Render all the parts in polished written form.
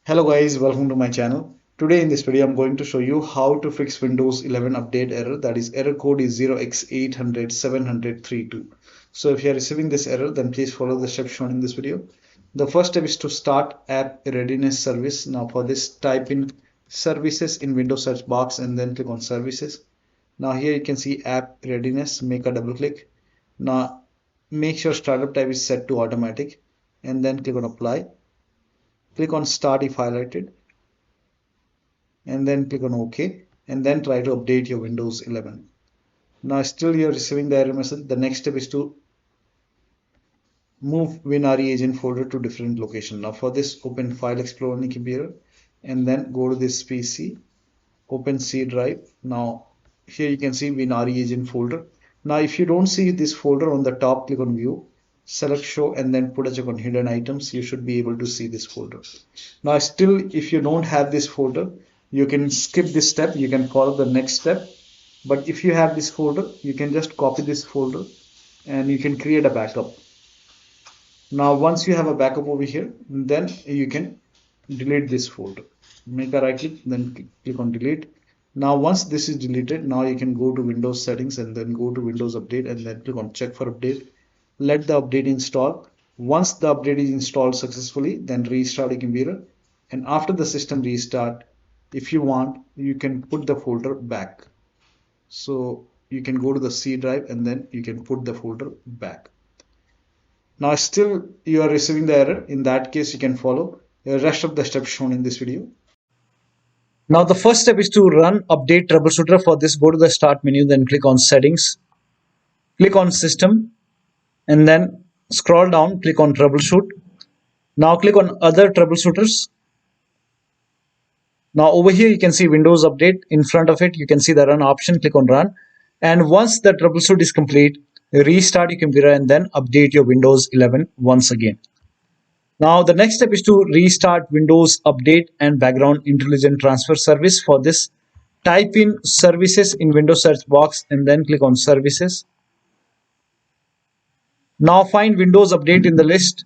Hello guys, welcome to my channel. Today in this video I'm going to show you how to fix Windows 11 update error, that is error code is 0x80070032. So if you are receiving this error, then please follow the steps shown in this video. The first step is to start app readiness service. Now for this, type in services in Windows search box and then click on services. Now here you can see app readiness, make a double click. Now make sure startup type is set to automatic and then click on apply. Click on start if highlighted and then click on OK and then try to update your Windows 11. Now still you're receiving the error message. The next step is to move WinREAgent folder to different location. Now for this, open File Explorer on the computer and then go to this PC, open C drive. Now here you can see WinREAgent folder. Now if you don't see this folder on the top, click on view, select show and then put a check on hidden items. You should be able to see this folder. Now still if you don't have this folder, you can skip this step, you can follow the next step. But if you have this folder, you can just copy this folder and you can create a backup. Now once you have a backup over here, then you can delete this folder. Make a right click, then click on delete. Now once this is deleted, now you can go to Windows settings and then go to Windows update and then click on check for update. Let the update install. Once the update is installed successfully, then restart your computer, and after the system restart, if you want, you can put the folder back. So you can go to the C drive and then you can put the folder back. Now still you are receiving the error. In that case, you can follow the rest of the steps shown in this video. Now the first step is to run update troubleshooter. For this, go to the start menu, then click on settings, click on system, and then scroll down, click on troubleshoot. Now click on other troubleshooters. Now over here you can see Windows update. In front of it you can see the run option, click on run. And once the troubleshoot is complete, restart your computer and then update your Windows 11 once again. Now the next step is to restart Windows update and background intelligent transfer service. For this, type in services in Windows search box and then click on services. Now find Windows Update in the list.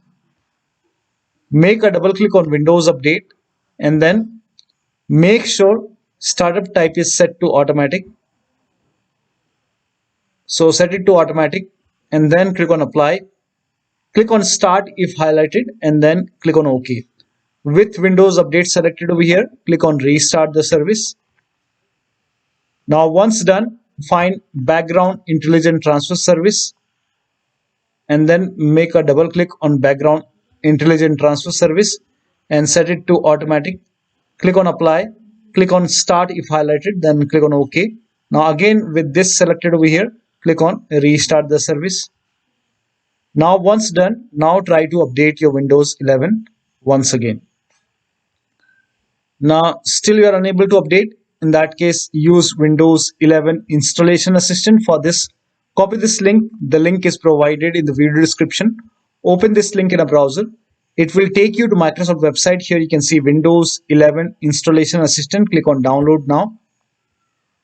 Make a double click on Windows Update and then make sure startup type is set to automatic. So set it to automatic and then click on apply. Click on start if highlighted and then click on OK. With Windows Update selected over here, click on restart the service. Now once done, find background intelligent transfer service and then make a double click on background intelligent transfer service and set it to automatic. Click on apply, click on start if highlighted, then click on OK. Now again with this selected over here, click on restart the service. Now once done, now try to update your Windows 11 once again. Now still you are unable to update. In that case, use Windows 11 installation assistant. For this, copy this link. The link is provided in the video description. Open this link in a browser. It will take you to Microsoft website. Here you can see Windows 11 installation assistant. Click on download now.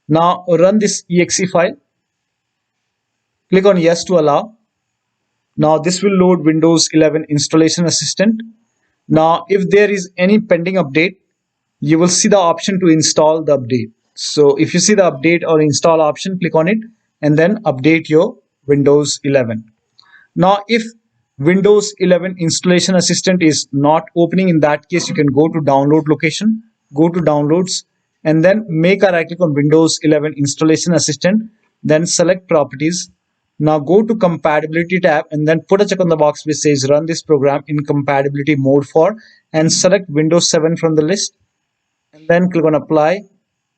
Now run this exe file. Click on yes to allow. Now this will load Windows 11 installation assistant. Now if there is any pending update, you will see the option to install the update. So if you see the update or install option, click on it and then update your Windows 11. Now if Windows 11 installation assistant is not opening, in that case you can go to download location, go to downloads and then make a right click on Windows 11 installation assistant, then select properties. Now go to compatibility tab and then put a check on the box which says run this program in compatibility mode for, and select Windows 7 from the list and then click on apply,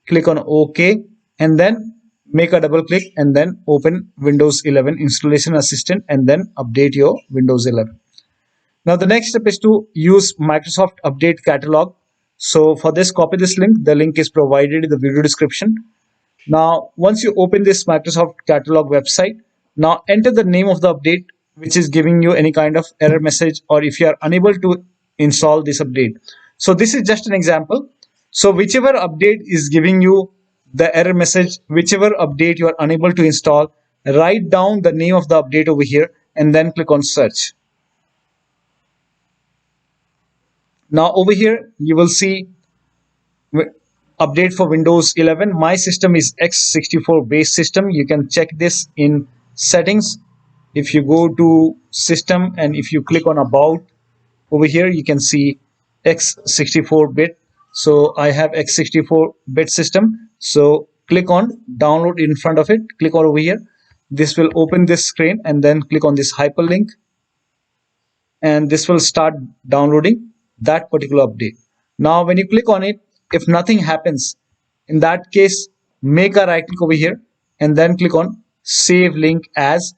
click on OK and then make a double click and then open Windows 11 installation assistant and then update your Windows 11. Now the next step is to use Microsoft Update Catalog. So for this, copy this link. The link is provided in the video description. Now once you open this Microsoft Catalog website, now enter the name of the update which is giving you any kind of error message, or if you are unable to install this update. So this is just an example. So whichever update is giving you the error message, whichever update you are unable to install, write down the name of the update over here and then click on search. Now over here you will see update for Windows 11. My system is x64 base system. You can check this in settings. If you go to system and if you click on about, over here you can see x64 bit. So I have x64 bit system. So click on download in front of it. Click on over here. This will open this screen and then click on this hyperlink and this will start downloading that particular update. Now when you click on it, if nothing happens, in that case make a right click over here and then click on save link as,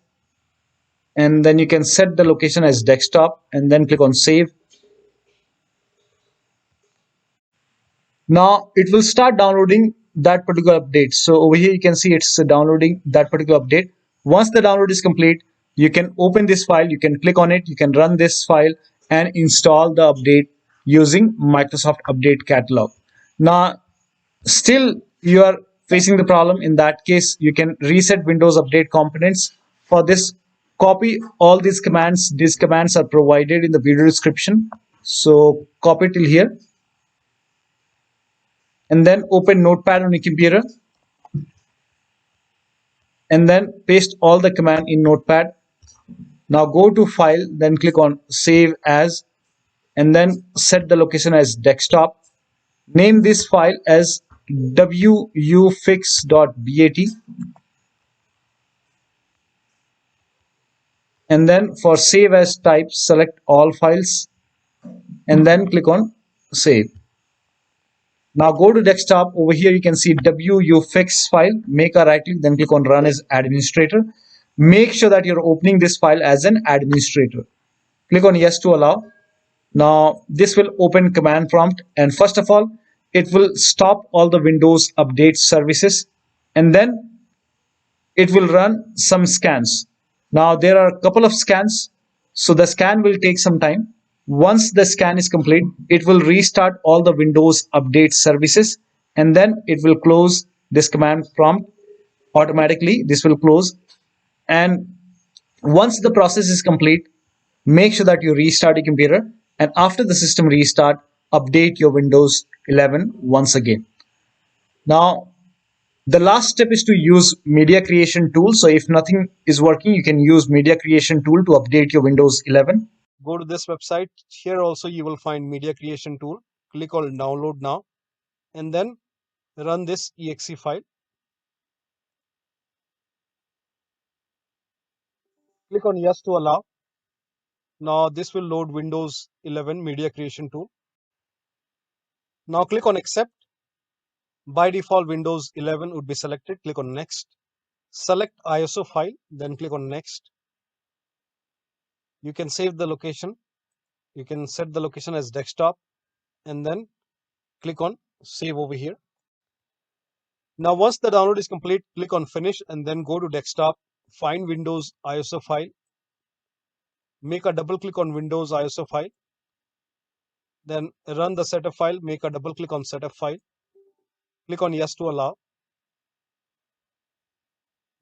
and then you can set the location as desktop and then click on save. Now it will start downloading that particular update. So over here you can see it's downloading that particular update. Once the download is complete, you can open this file, you can click on it, you can run this file and install the update using Microsoft Update Catalog. Now still you are facing the problem. In that case you can reset Windows Update components. For this, copy all these commands. These commands are provided in the video description. So copy till here and then open Notepad on your computer and then paste all the command in Notepad. Now go to file, then click on save as and then set the location as desktop. Name this file as wuauserv.bat and then for save as type, select all files and then click on save. Now go to desktop. Over here you can see wuauserv file. Make a right click, then click on run as administrator. Make sure that you're opening this file as an administrator. Click on yes to allow. Now this will open command prompt and first of all it will stop all the Windows update services and then it will run some scans. Now there are a couple of scans, so the scan will take some time. Once the scan is complete, it will restart all the Windows update services and then it will close this command prompt automatically. This will close, and once the process is complete, make sure that you restart your computer and after the system restart, update your Windows 11 once again. Now the last step is to use media creation tool. So if nothing is working, you can use media creation tool to update your Windows 11. Go to this website. Here also you will find media creation tool. Click on download now and then run this exe file. Click on yes to allow. Now this will load Windows 11 media creation tool. Now click on accept. By default Windows 11 would be selected. Click on next. Select ISO file, then click on next. You can save the location. You can set the location as desktop and then click on save over here. Now once the download is complete, click on finish and then go to desktop, find Windows ISO file, make a double click on Windows ISO file, then run the setup file, make a double click on setup file, click on yes to allow.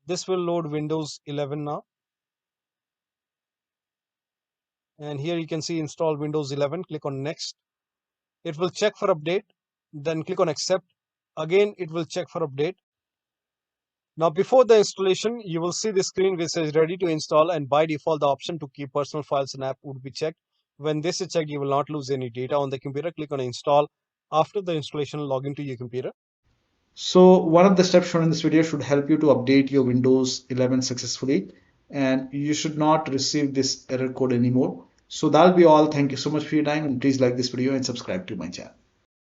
This will load Windows 11 now. And here you can see install Windows 11, click on next. It will check for update, then click on accept. Again, it will check for update. Now before the installation, you will see the screen which says ready to install, and by default the option to keep personal files and app would be checked. When this is checked, you will not lose any data on the computer. Click on install. After the installation, log into your computer. So one of the steps shown in this video should help you to update your Windows 11 successfully, and you should not receive this error code anymore. So that'll be all. Thank you so much for your time, and please like this video and subscribe to my channel.